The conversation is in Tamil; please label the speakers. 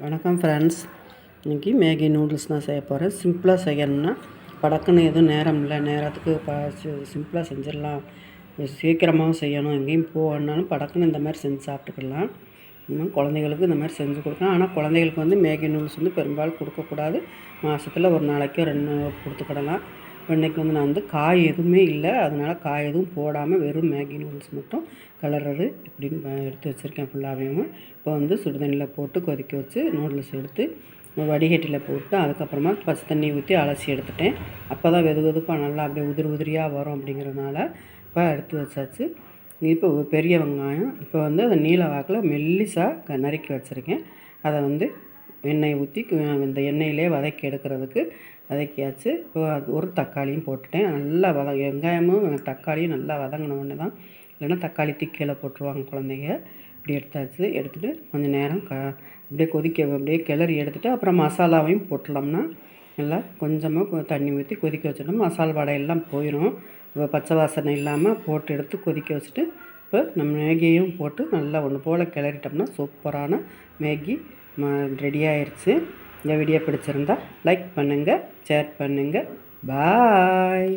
Speaker 1: வணக்கம் ஃப்ரெண்ட்ஸ். இன்றைக்கி மேகி நூடுல்ஸ் தான் செய்ய போகிறேன். சிம்பிளாக செய்யணும்னா படக்குன்னு எதுவும் நேரம் இல்லை, நேரத்துக்கு சிம்பிளாக செஞ்சிடலாம். சீக்கிரமாகவும் செய்யணும், எங்கேயும் போகணுன்னாலும் படக்குன்னு இந்த மாதிரி செஞ்சு சாப்பிட்டுக்கலாம். குழந்தைகளுக்கு இந்த மாதிரி செஞ்சு கொடுக்கலாம். ஆனால் குழந்தைகளுக்கு மேகி நூடுல்ஸ் பெரும்பாலும் கொடுக்கக்கூடாது. மாதத்தில் ஒரு நாளைக்கோ 2 கொடுத்துக்கிடலாம். இன்றைக்கி நான் காய் எதுவுமே இல்லை, அதனால் காய் எதுவும் போடாமல் வெறும் மேகி நூடுல்ஸ் மட்டும் கலர்றது இப்படின்னு எடுத்து வச்சுருக்கேன் ஃபுல்லாகவே. இப்போ சுடுதண்ணியில் போட்டு கொதிக்க வச்சு நூடுல்ஸ் எடுத்து வடிகட்டியில் போட்டு அதுக்கப்புறமா பச்சை தண்ணி ஊற்றி அலசி எடுத்துட்டேன். அப்போ தான் வெது வெதுப்பாக நல்லா அப்படியே உதிரியாக வரும் அப்படிங்கிறதுனால இப்போ எடுத்து வச்சாச்சு. இப்போ பெரிய வெங்காயம் இப்போ அதை நீல வாக்கில் மெல்லிசாக நறுக்கி வச்சுருக்கேன். அதை எண்ணெய் ஊற்றி இந்த எண்ணெயிலே வதக்கி எடுக்கிறதுக்கு வதக்கியாச்சு. இப்போ ஒரு தக்காளியும் போட்டுட்டேன். நல்லா வெங்காயமும் தக்காளியும் நல்லா வதங்கின உடனே தான், இல்லைன்னா தக்காளி கீழே போட்டுருவாங்க குழந்தைங்க. இப்படி எடுத்தாச்சு. எடுத்துகிட்டு கொஞ்சம் நேரம் அப்படியே அப்படியே கிளறி எடுத்துகிட்டு அப்புறம் மசாலாவையும் போட்டுடலாம்னா நல்லா கொஞ்சமாக தண்ணி ஊற்றி கொதிக்க வச்சிட்டோம். மசாலா வடையெல்லாம் போயிடும். இப்போ பச்சை வாசனை இல்லாமல் போட்டு எடுத்து கொதிக்க வச்சுட்டு இப்போ நம்ம மேகியையும் போட்டு நல்லா ஒன்று போல் கிளறிட்டோம்னா சூப்பரான மேகி ரெடி ஆயிடுச்சு. இந்த வீடியோ பிடிச்சிருந்தா லைக் பண்ணுங்கள், ஷேர் பண்ணுங்கள். பாய்.